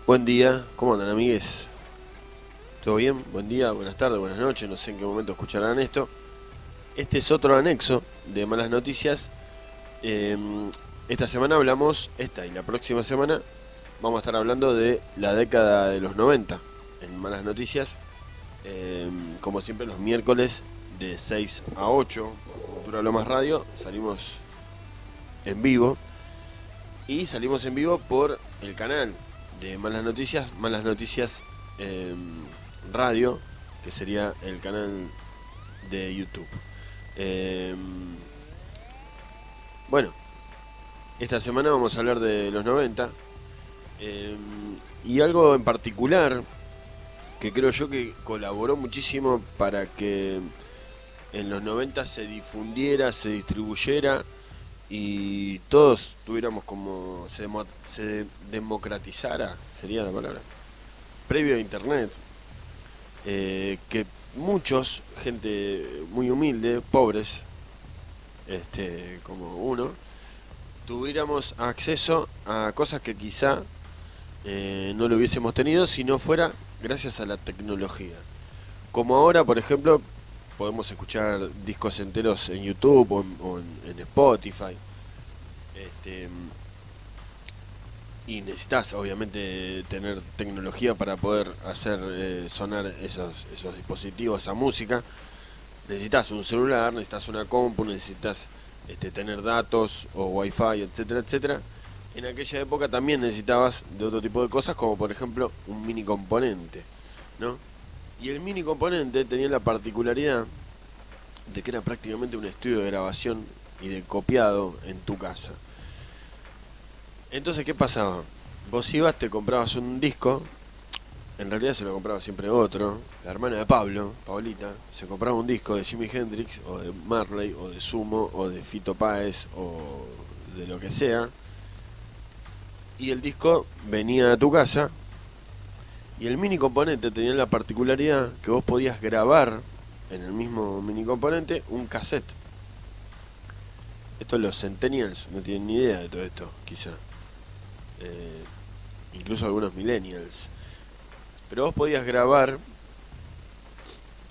Buen día, ¿cómo andan, amigues? ¿Todo bien? Buen día, buenas tardes, buenas noches, no sé en qué momento escucharán esto. Este es otro anexo de Malas Noticias. Eh, esta semana hablamos, esta y la próxima semana, vamos a estar hablando de la década de los 90 en Malas Noticias. Como siempre, los miércoles de 6 a 8 por Cultura Lomas Radio, salimos en vivo. Y salimos en vivo por el canal de Malas Noticias Radio, que sería el canal de YouTube. Eh, bueno, esta semana vamos a hablar de los 90 eh, y algo en particular que creo yo que colaboró muchísimo para que en los 90 se difundiera, se distribuyera y todos tuviéramos como se democratizara, sería la palabra, previo a internet, que muchos, gente muy humilde, pobres, como uno, tuviéramos acceso a cosas que quizá no lo hubiésemos tenido si no fuera gracias a la tecnología. Como ahora, por ejemplo, podemos escuchar discos enteros en YouTube o en Spotify. Este, y necesitas, obviamente, tener tecnología para poder hacer sonar esos dispositivos, esa música. Necesitas un celular, necesitas una compu, necesitas tener datos o wifi, etcétera, etcétera. En aquella época también necesitabas de otro tipo de cosas, como por ejemplo un mini componente, ¿no? Y el mini componente tenía la particularidad de que era prácticamente un estudio de grabación y de copiado en tu casa. Entonces, ¿qué pasaba? Vos ibas, te comprabas un disco, en realidad se lo compraba siempre otro, la hermana de Pablo, Paulita, se compraba un disco de Jimi Hendrix, o de Marley, o de Sumo, o de Fito Páez, o de lo que sea, y el disco venía a tu casa, y el mini componente tenía la particularidad que vos podías grabar en el mismo mini componente un cassette. Esto los centennials no tienen ni idea de todo esto, quizá. Eh, Incluso algunos millennials. Pero vos podías grabar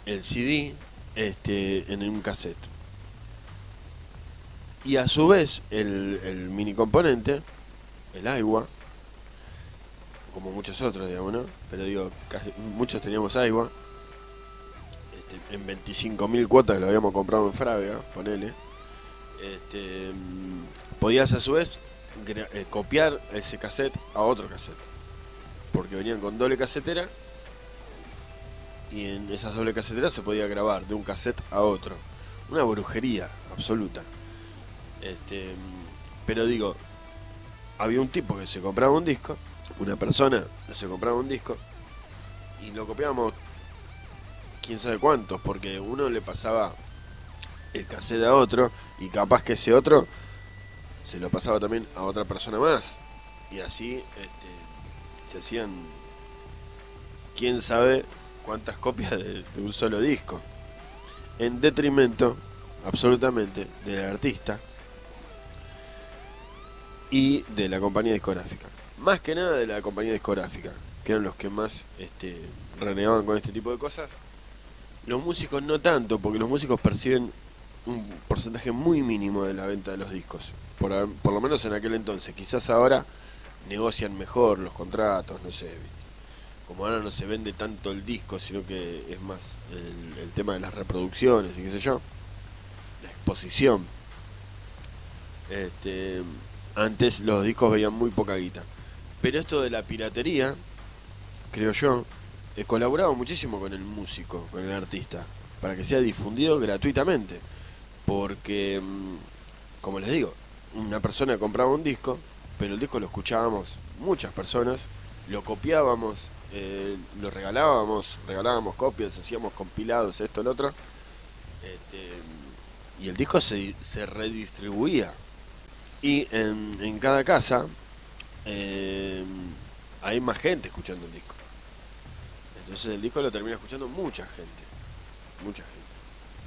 el CD en un cassette. Y a su vez, el mini componente, el agua, como muchos otros, digamos, ¿no? Pero digo, muchos teníamos agua. En 25.000 cuotas que lo habíamos comprado en Frávega, ponele. Podías a su vez copiar ese cassette a otro cassette. Porque venían con doble casetera y en esas doble caseteras se podía grabar de un cassette a otro. Una brujería absoluta. Pero digo, había un tipo que se compraba un disco, una persona que se compraba un disco y lo copiábamos quién sabe cuántos, porque uno le pasaba el cassette a otro y capaz que ese otro se lo pasaba también a otra persona más. Y así se hacían quién sabe cuántas copias de un solo disco. En detrimento, absolutamente, del artista y de la compañía discográfica. Más que nada de la compañía discográfica, que eran los que más renegaban con este tipo de cosas. Los músicos no tanto, porque los músicos perciben un porcentaje muy mínimo de la venta de los discos. Por lo menos en aquel entonces. Quizás ahora negocian mejor los contratos, no sé. Como ahora no se vende tanto el disco, sino que es más el tema de las reproducciones y qué sé yo. La exposición. Antes los discos veían muy poca guita. Pero esto de la piratería, creo yo, colaboraba muchísimo con el músico, con el artista, para que sea difundido gratuitamente. Porque, como les digo, una persona compraba un disco, pero el disco lo escuchábamos muchas personas, lo copiábamos, regalábamos copias, hacíamos compilados, esto, lo otro, y el disco se redistribuía. Y en cada casa eh, hay más gente escuchando el disco. Entonces el disco lo termina escuchando mucha gente. Mucha gente.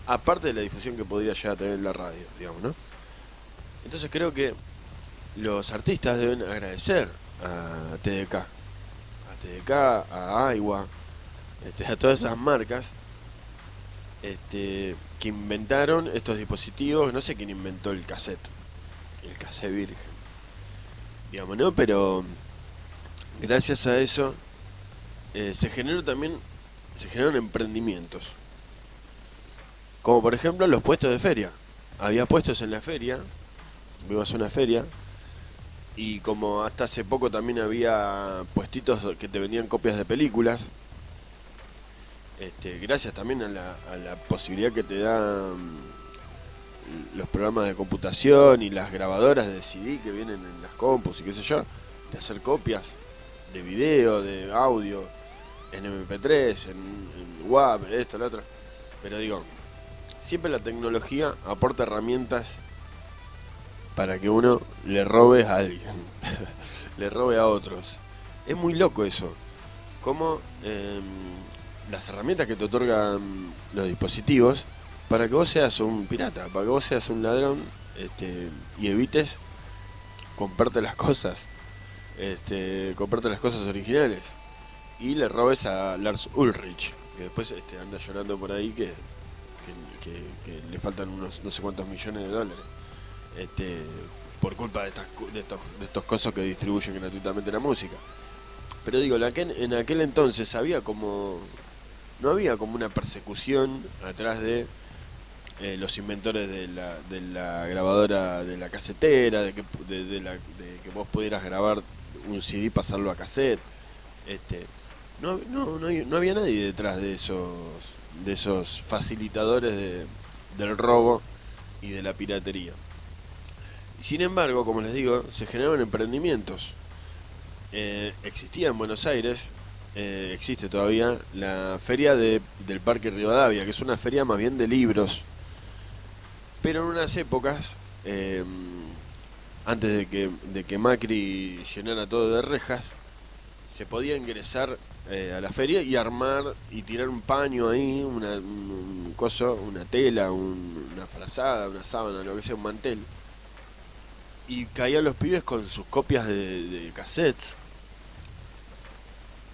Aparte de la difusión que podría llegar a tener la radio, digamos, ¿no? Entonces creo que los artistas deben agradecer a TDK TDK, a Aiwa, a todas esas marcas que inventaron estos dispositivos. No sé quién inventó el cassette virgen, digamos, ¿no? Pero gracias a eso se generaron emprendimientos, como por ejemplo los puestos de feria. Había puestos en la feria, ibas a una feria, y como hasta hace poco también había puestitos que te vendían copias de películas, gracias también a la posibilidad que te dan los programas de computación y las grabadoras de CD que vienen en las compus y qué sé yo, de hacer copias de video, de audio, en MP3, en WAV, esto, lo otro. Pero digo, siempre la tecnología aporta herramientas para que uno le robe a alguien, le robe a otros. Es muy loco eso, como las herramientas que te otorgan los dispositivos para que vos seas un pirata, para que vos seas un ladrón, y evites comprarte las cosas, comprarte las cosas originales y le robes a Lars Ulrich, que después anda llorando por ahí que le faltan unos no sé cuántos millones de dólares, por culpa de estos cosas que distribuyen gratuitamente la música. Pero digo, en aquel entonces no había como una persecución atrás de los inventores de la grabadora, de la casetera, de que vos pudieras grabar un CD y pasarlo a cassette. No había nadie detrás de esos facilitadores del robo y de la piratería. Sin embargo, como les digo, se generaron emprendimientos. Existía en Buenos Aires, existe todavía, la feria del Parque Rivadavia, que es una feria más bien de libros. Pero en unas épocas, antes de que Macri llenara todo de rejas, se podía ingresar a la feria y armar y tirar un paño ahí, una tela, una frazada, una sábana, lo que sea, un mantel. Y caían los pibes con sus copias de cassettes,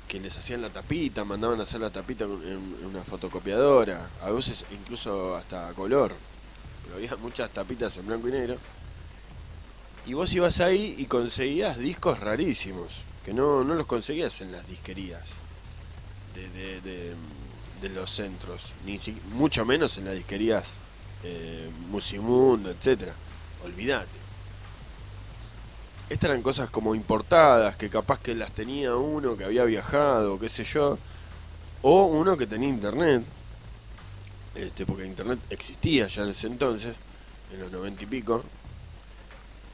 que les hacían la tapita, mandaban a hacer la tapita en una fotocopiadora, a veces incluso hasta a color. Pero había muchas tapitas en blanco y negro. Y vos ibas ahí y conseguías discos rarísimos, que no los conseguías en las disquerías de los centros, mucho menos en las disquerías Musimundo, etcétera. Olvídate. Estas eran cosas como importadas, que capaz que las tenía uno que había viajado, qué sé yo, o uno que tenía internet, porque internet existía ya en ese entonces, en los 90 y pico,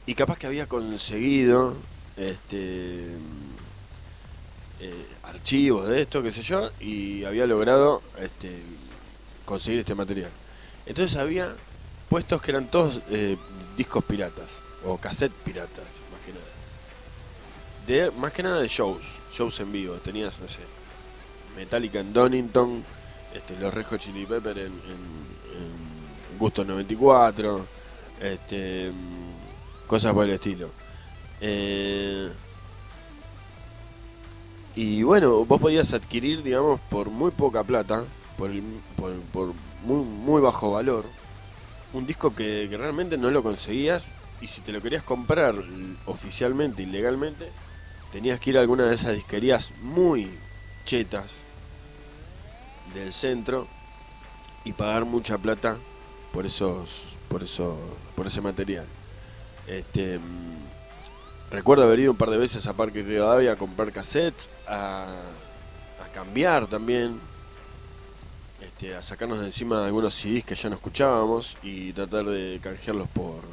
y capaz que había conseguido archivos de esto, qué sé yo, y había logrado conseguir este material. Entonces había puestos que eran todos discos piratas, o cassette piratas, más que nada de shows en vivo. Tenías, no sé, Metallica en Donington, los Red Hot Chili Peppers en Gusto 94, cosas por el estilo. Y bueno, vos podías adquirir, digamos, por muy poca plata, por muy, muy bajo valor, un disco que realmente no lo conseguías, y si te lo querías comprar oficialmente y legalmente, tenías que ir a alguna de esas disquerías muy chetas del centro y pagar mucha plata por ese material. Recuerdo haber ido un par de veces a Parque Rivadavia a comprar cassettes, a cambiar también, a sacarnos de encima algunos CDs que ya no escuchábamos y tratar de canjearlos por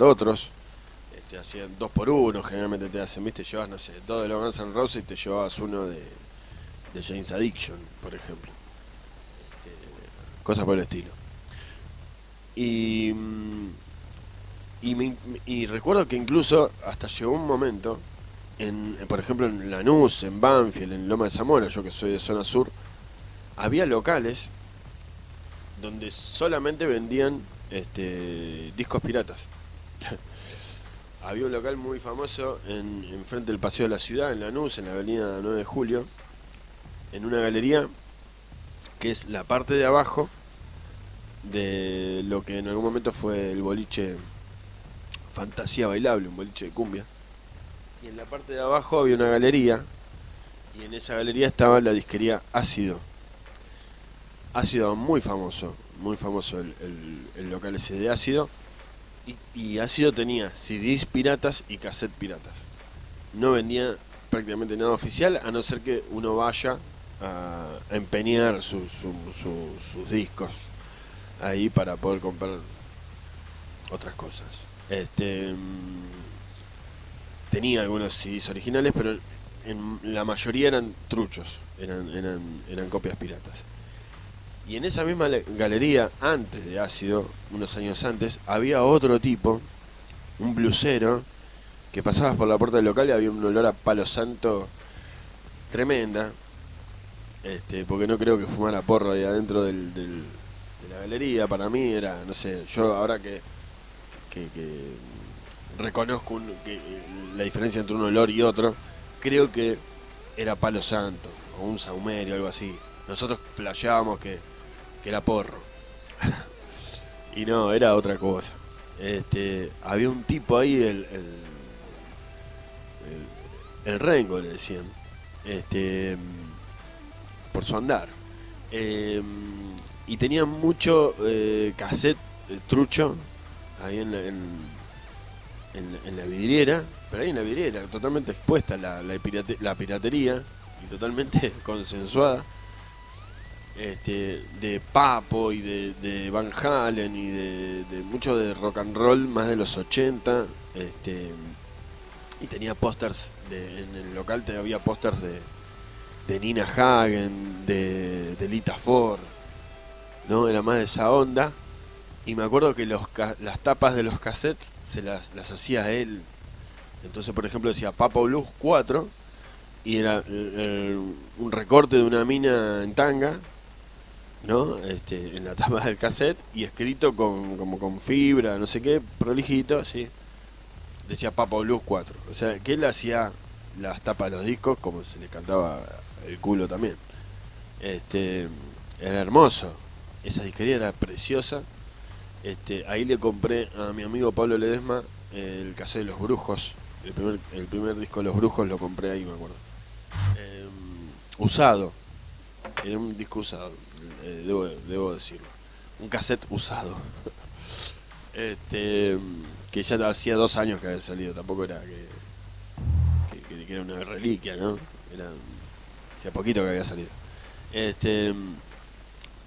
otros. Hacían 2x1, generalmente te hacen, ¿viste? Llevas, no sé, 2 de los Guns N' Roses y te llevabas uno de James Addiction, por ejemplo. Cosas por el estilo. Y recuerdo que incluso hasta llegó un momento, por ejemplo en Lanús, en Banfield, en Loma de Zamora, yo que soy de zona sur, había locales donde solamente vendían discos piratas. había un local muy famoso en frente del Paseo de la Ciudad, en Lanús, en la avenida 9 de Julio, en una galería que es la parte de abajo de lo que en algún momento fue el boliche Fantasía Bailable, un boliche de cumbia. Y en la parte de abajo había una galería, y en esa galería estaba la disquería Ácido. Ácido muy famoso el local ese de Ácido. Y Ácido tenía CDs piratas y cassettes piratas. No vendía prácticamente nada oficial, a no ser que uno vaya a empeñar sus discos ahí para poder comprar otras cosas. Tenía algunos CDs originales, pero en la mayoría eran truchos, eran copias piratas. Y en esa misma galería, antes de Ácido, unos años antes, había otro tipo, un blusero, que pasabas por la puerta del local y había un olor a palo santo tremenda, porque no creo que fumara porro ahí adentro de la galería. Para mí era, no sé, yo ahora que reconozco la diferencia entre un olor y otro, creo que era palo santo, o un saumerio, algo así. Nosotros flasheábamos que era porro. Y no, era otra cosa. Había un tipo ahí, el Rengo le decían, por su andar. Y tenía mucho cassette trucho ahí en la vidriera, pero ahí en la vidriera, totalmente expuesta la piratería y totalmente consensuada. De Papo y de Van Halen y de mucho de rock and roll más de los 80. Y tenía pósters en el local había pósters de Nina Hagen, de Lita Ford, ¿no? Era más de esa onda. Y me acuerdo que las tapas de los cassettes se las hacía él. Entonces, por ejemplo, decía Papo Blues 4 y era un recorte de una mina en tanga, ¿no? En la tapa del cassette y escrito como con fibra, no sé qué, prolijito, ¿sí? Decía Papo Blues 4. O sea, que él hacía las tapas de los discos como se le cantaba el culo también. Era hermoso. Esa disquería era preciosa. Ahí le compré a mi amigo Pablo Ledesma el cassette de Los Brujos. El primer disco de Los Brujos lo compré ahí, me acuerdo. Usado. Era un disco usado, debo decirlo. Un cassette usado. Que ya hacía 2 años que había salido. Tampoco era que era una reliquia, ¿no? Hacía poquito que había salido.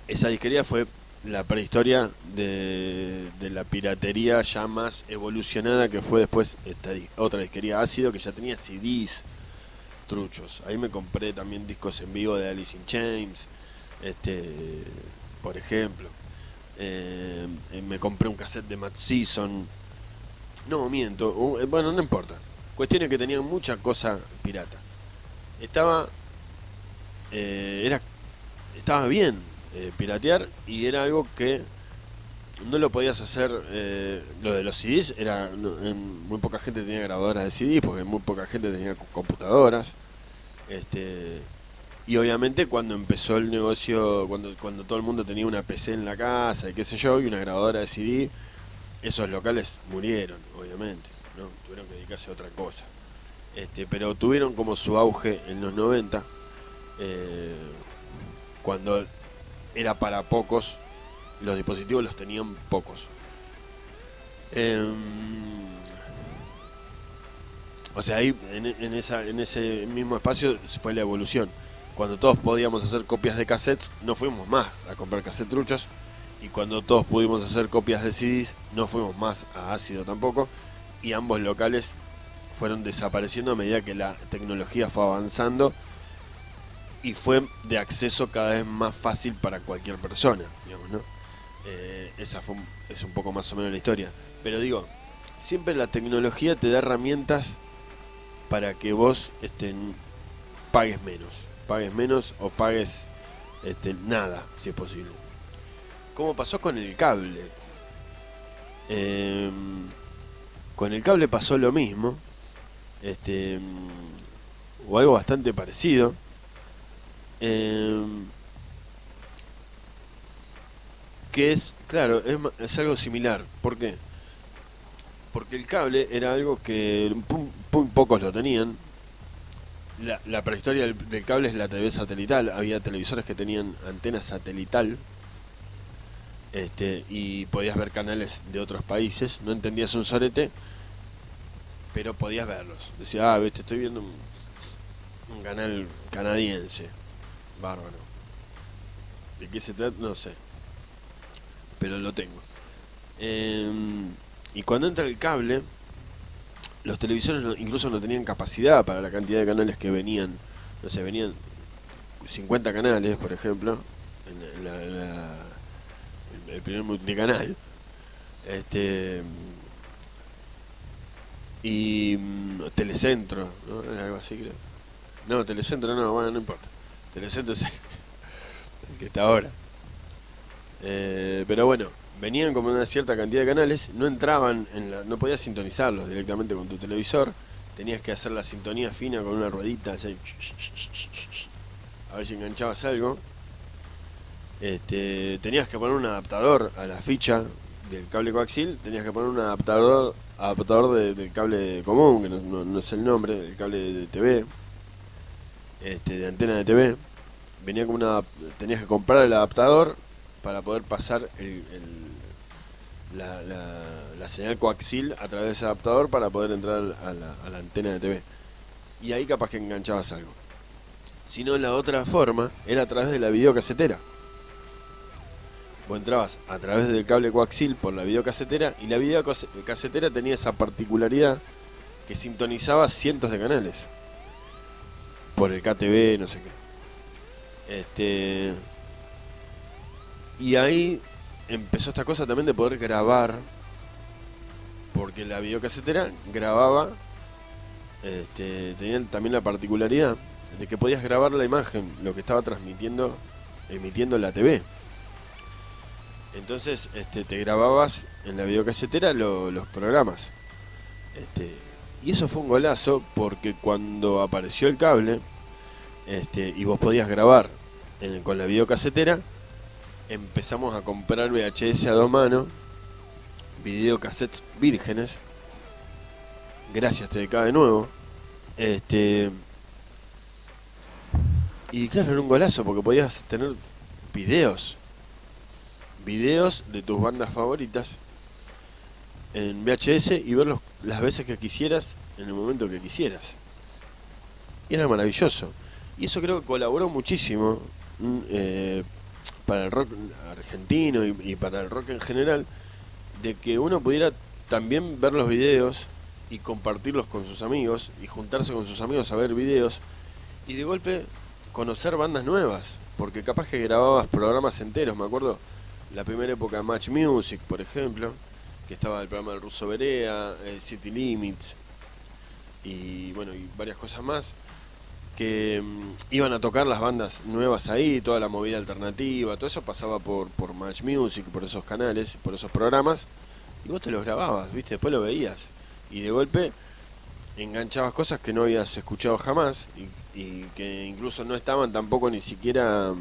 Esa disquería fue la prehistoria de la piratería ya más evolucionada, que fue después esta otra disquería Ácido, que ya tenía CDs truchos. Ahí me compré también discos en vivo de Alice in Chains, por ejemplo. Me compré un cassette de Matt Season. No, miento. Bueno, no importa. Cuestión es que tenían mucha cosa pirata. Estaba bien piratear, y era algo que no lo podías hacer. Lo de los CDs era muy poca gente tenía grabadoras de CDs, porque muy poca gente tenía computadoras. Y obviamente cuando empezó el negocio, cuando todo el mundo tenía una PC en la casa y qué sé yo, y una grabadora de CD, esos locales murieron, obviamente, ¿no? Tuvieron que dedicarse a otra cosa. Pero tuvieron como su auge en los 90, cuando era para pocos, los dispositivos los tenían pocos. O sea, ahí en ese mismo espacio fue la evolución. Cuando todos podíamos hacer copias de cassettes, no fuimos más a comprar cassettes truchos. Y cuando todos pudimos hacer copias de CDs, no fuimos más a Ácido tampoco. Y ambos locales fueron desapareciendo a medida que la tecnología fue avanzando y fue de acceso cada vez más fácil para cualquier persona, digamos, ¿no? Esa es un poco más o menos la historia. Pero digo, siempre la tecnología te da herramientas para que vos pagues menos o pagues nada, si es posible. Como pasó con el cable. Con el cable pasó lo mismo, o algo bastante parecido. Que es, claro, es algo similar. ¿Por qué? Porque el cable era algo que muy pocos lo tenían. La prehistoria del cable es la TV satelital. Había televisores que tenían antena satelital, y podías ver canales de otros países. No entendías un sorete, pero podías verlos. Decía, viste, estoy viendo un canal canadiense. Bárbaro. ¿De qué se trata? No sé, pero lo tengo. Y cuando entra el cable, los televisores incluso no tenían capacidad para la cantidad de canales que venían. No sé, venían 50 canales, por ejemplo, en el primer multicanal. Y Telecentro, ¿no? Era algo así, creo. No, Telecentro no, bueno, no importa. Telecentro es el que está ahora. Pero bueno, venían como una cierta cantidad de canales, no entraban no podías sintonizarlos directamente con tu televisor, tenías que hacer la sintonía fina con una ruedita, así, a ver si enganchabas algo. Tenías que poner un adaptador a la ficha del cable coaxil, tenías que poner un adaptador del cable común, que no es el nombre, del cable de TV, de antena de TV. Venía como tenías que comprar el adaptador para poder pasar la señal coaxil a través de ese adaptador para poder entrar a la antena de TV. Y ahí capaz que enganchabas algo. Si no, la otra forma era a través de la videocasetera. Vos entrabas a través del cable coaxil por la videocasetera, y la videocasetera tenía esa particularidad que sintonizaba cientos de canales por el KTV, no sé qué. Y ahí empezó esta cosa también de poder grabar, porque la videocasetera grababa, tenía también la particularidad de que podías grabar la imagen, lo que estaba emitiendo la TV. Entonces te grababas en la videocasetera los programas. Y eso fue un golazo, porque cuando apareció el cable, y vos podías grabar con la videocasetera, empezamos a comprar VHS a dos manos, videocassettes vírgenes. Gracias TDK de nuevo. Y claro, era un golazo, porque podías tener videos de tus bandas favoritas en VHS y verlos las veces que quisieras, en el momento que quisieras. Y era maravilloso. Y eso creo que colaboró muchísimo para el rock argentino y para el rock en general, de que uno pudiera también ver los videos y compartirlos con sus amigos, y juntarse con sus amigos a ver videos, y de golpe conocer bandas nuevas, porque capaz que grababas programas enteros. Me acuerdo la primera época de Match Music, por ejemplo, que estaba el programa del Russo Berea, City Limits, y bueno, y varias cosas más, que iban a tocar las bandas nuevas ahí, toda la movida alternativa, todo eso pasaba por Match Music, por esos canales, por esos programas, y vos te los grababas, ¿viste? Después lo veías, y de golpe enganchabas cosas que no habías escuchado jamás, y que incluso no estaban tampoco ni siquiera,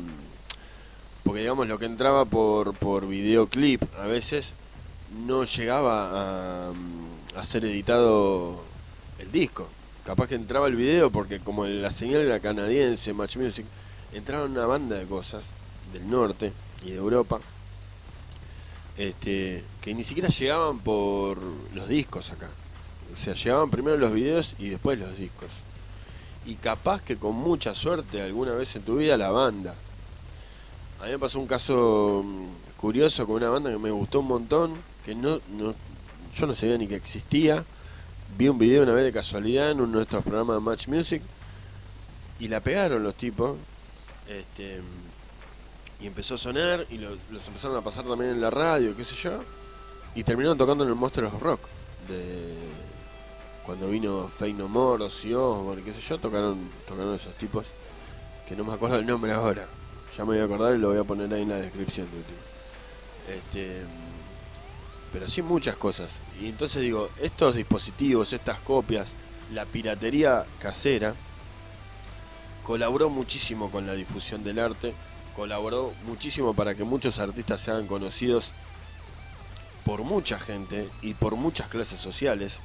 porque digamos lo que entraba por videoclip a veces no llegaba a ser editado el disco. Capaz que entraba el video, porque como la señal era canadiense, Match Music, entraba una banda de cosas del norte y de Europa, que ni siquiera llegaban por los discos acá. O sea, llegaban primero los videos y después los discos. Y capaz que con mucha suerte alguna vez en tu vida la banda. A mí me pasó un caso curioso con una banda que me gustó un montón, que yo no sabía ni que existía. Vi un video una vez de casualidad en uno de estos programas de Match Music, y la pegaron los tipos, y empezó a sonar, y los empezaron a pasar también en la radio, qué sé yo, y terminaron tocando en el Monsters of Rock, cuando vino Faith No More, Ozzy Osbourne, qué sé yo, tocaron esos tipos, que no me acuerdo el nombre ahora, ya me voy a acordar y lo voy a poner ahí en la descripción de último. pero sí muchas cosas. Y entonces digo, estos dispositivos, estas copias, la piratería casera, colaboró muchísimo con la difusión del arte, colaboró muchísimo para que muchos artistas se hagan conocidos por mucha gente y por muchas clases sociales,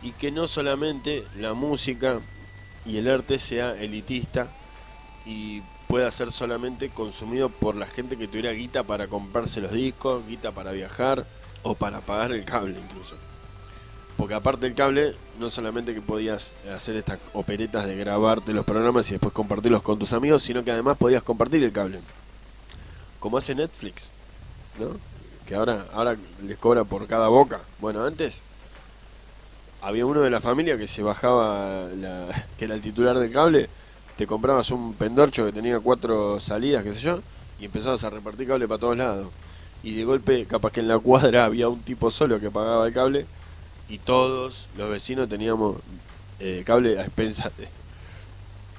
y que no solamente la música y el arte sea elitista y pueda ser solamente consumido por la gente que tuviera guita para comprarse los discos, guita para viajar o para pagar el cable incluso. Porque aparte del cable, no solamente que podías hacer estas operetas de grabarte los programas y después compartirlos con tus amigos, sino que además podías compartir el cable. Como hace Netflix, ¿no? Que ahora les cobra por cada boca. Bueno, antes había uno de la familia que se bajaba, que era el titular del cable, te comprabas un pendorcho que tenía 4 salidas, qué sé yo, y empezabas a repartir cable para todos lados. Y de golpe, capaz que en la cuadra había un tipo solo que pagaba el cable, y todos los vecinos teníamos cable a expensas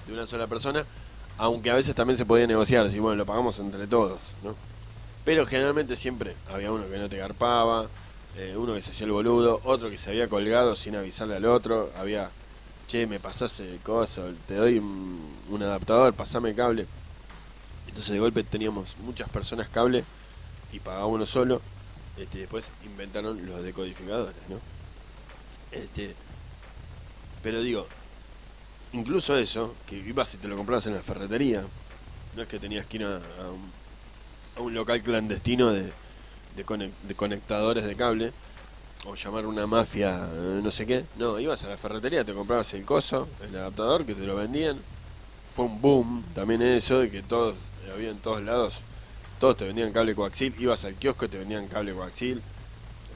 de una sola persona, aunque a veces también se podía negociar, así bueno, lo pagamos entre todos, ¿no? Pero generalmente siempre había uno que no te garpaba, uno que se hacía el boludo, otro que se había colgado sin avisarle al otro, había, che, me pasás el coso, te doy un adaptador, pasame el cable. Entonces de golpe teníamos muchas personas cable y pagaba uno solo. Después inventaron los decodificadores, ¿no? Pero digo, incluso eso, que ibas y te lo comprabas en la ferretería, no es que tenías que ir a un local clandestino de conectadores de cable, o llamar una mafia, no sé qué. No, ibas a la ferretería, te comprabas el coso, el adaptador, que te lo vendían. Fue un boom también eso, de que todos, había en todos lados, todos te vendían cable coaxil. Ibas al kiosco y te vendían cable coaxil,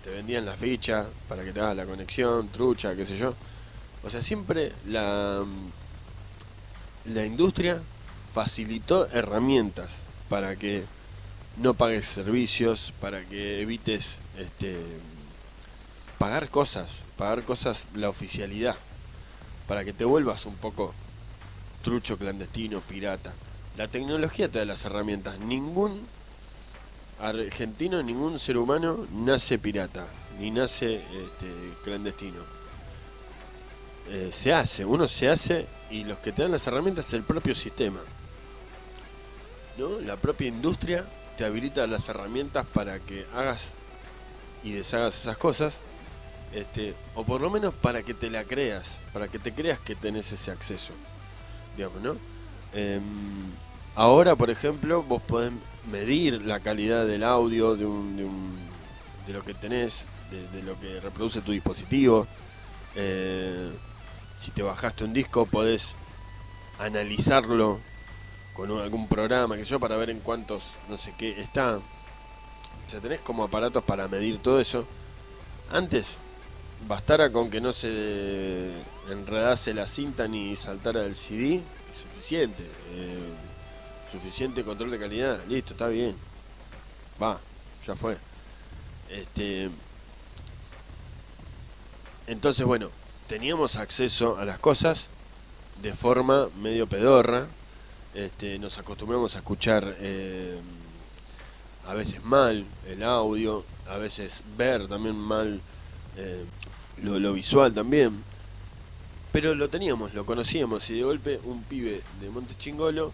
te vendían la ficha para que te hagas la conexión, trucha, qué sé yo. O sea, siempre la industria facilitó herramientas para que no pagues servicios, para que evites pagar cosas, la oficialidad, para que te vuelvas un poco trucho, clandestino, pirata. La tecnología te da las herramientas. Ningún argentino, ningún ser humano nace pirata, ni nace clandestino. Uno se hace, y los que te dan las herramientas es el propio sistema, ¿no? La propia industria te habilita las herramientas para que hagas y deshagas esas cosas, o por lo menos para que te la creas, para que te creas que tenés ese acceso, digamos, ¿no? Ahora, por ejemplo, vos podés medir la calidad del audio de lo que tenés, de lo que reproduce tu dispositivo. Si te bajaste un disco, podés analizarlo con algún programa, que yo, para ver en cuántos, no sé qué, está. O sea, tenés como aparatos para medir todo eso. Antes, bastara con que no se enredase la cinta ni saltara el CD, suficiente. Suficiente control de calidad, listo, está bien. Va, ya fue. Entonces, bueno, teníamos acceso a las cosas de forma medio pedorra. Nos acostumbramos a escuchar a veces mal el audio, a veces ver también mal lo visual también, pero lo teníamos, lo conocíamos, y de golpe un pibe de Monte Chingolo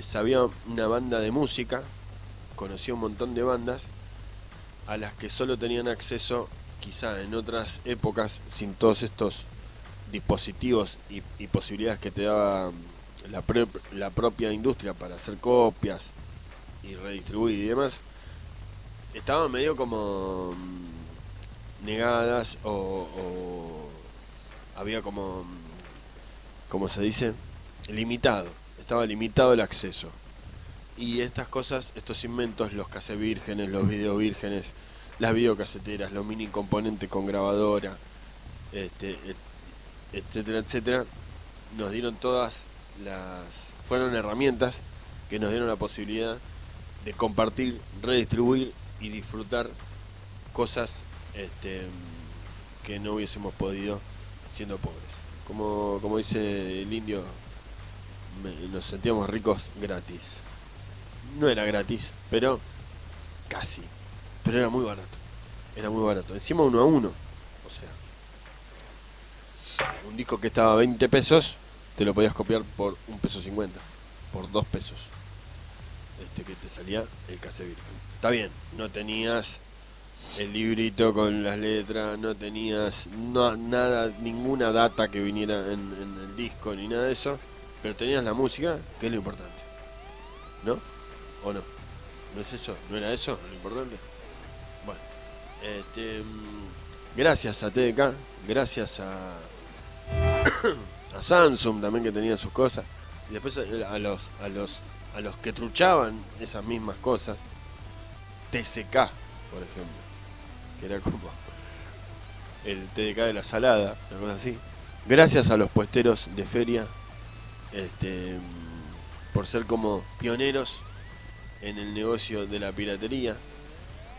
sabía una banda de música, conocía un montón de bandas a las que solo tenían acceso quizá en otras épocas, sin todos estos dispositivos y posibilidades que te daba la propia industria para hacer copias y redistribuir y demás. Estaban medio como negadas, o había como se dice, limitado, estaba limitado el acceso. Y estas cosas, estos inventos, los cassettes vírgenes, los videos vírgenes, las videocaseteras, los mini componentes con grabadora, etcétera, etcétera, nos dieron fueron herramientas que nos dieron la posibilidad de compartir, redistribuir y disfrutar cosas que no hubiésemos podido siendo pobres. Como dice el indio, nos sentíamos ricos gratis. No era gratis, pero casi. Pero era muy barato. Era muy barato. Encima 1 a 1. O sea, un disco que estaba a 20 pesos, te lo podías copiar por 1,50 peso. Por 2 pesos. Que te salía el cassette virgen. Está bien, no tenías el librito con las letras, no tenías nada, ninguna data que viniera en el disco ni nada de eso, pero tenías la música, que es lo importante. ¿No? ¿O no? ¿No es eso? ¿No era eso lo importante? Bueno, gracias a TDK, gracias a Samsung también, que tenía sus cosas, y después a los que truchaban esas mismas cosas, TCK, por ejemplo, que era como el TDK de la salada, una cosa así. Gracias a los puesteros de feria, por ser como pioneros en el negocio de la piratería.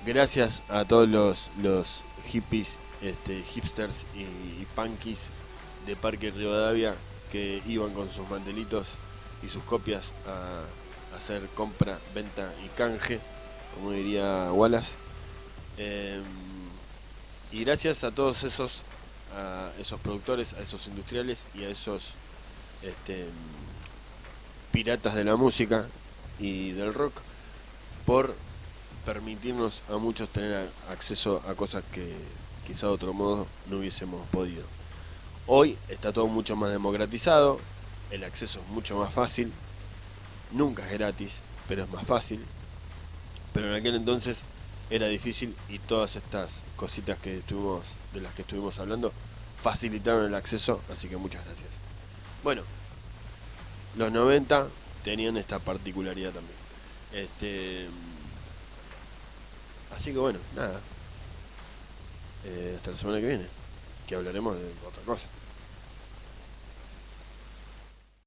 Gracias a todos los hippies, hipsters y punkies de Parque Rivadavia, que iban con sus mantelitos y sus copias a hacer compra, venta y canje, como diría Wallace. Y gracias a todos esos productores, a esos industriales y a esos piratas de la música y del rock, por permitirnos a muchos tener acceso a cosas que quizá de otro modo no hubiésemos podido. Hoy está todo mucho más democratizado, el acceso es mucho más fácil, nunca es gratis, pero es más fácil. Pero en aquel entonces era difícil, y todas estas cositas de las que estuvimos hablando facilitaron el acceso, así que muchas gracias. Bueno, los 90 tenían esta particularidad también. Así que bueno, nada. Hasta la semana que viene, que hablaremos de otra cosa.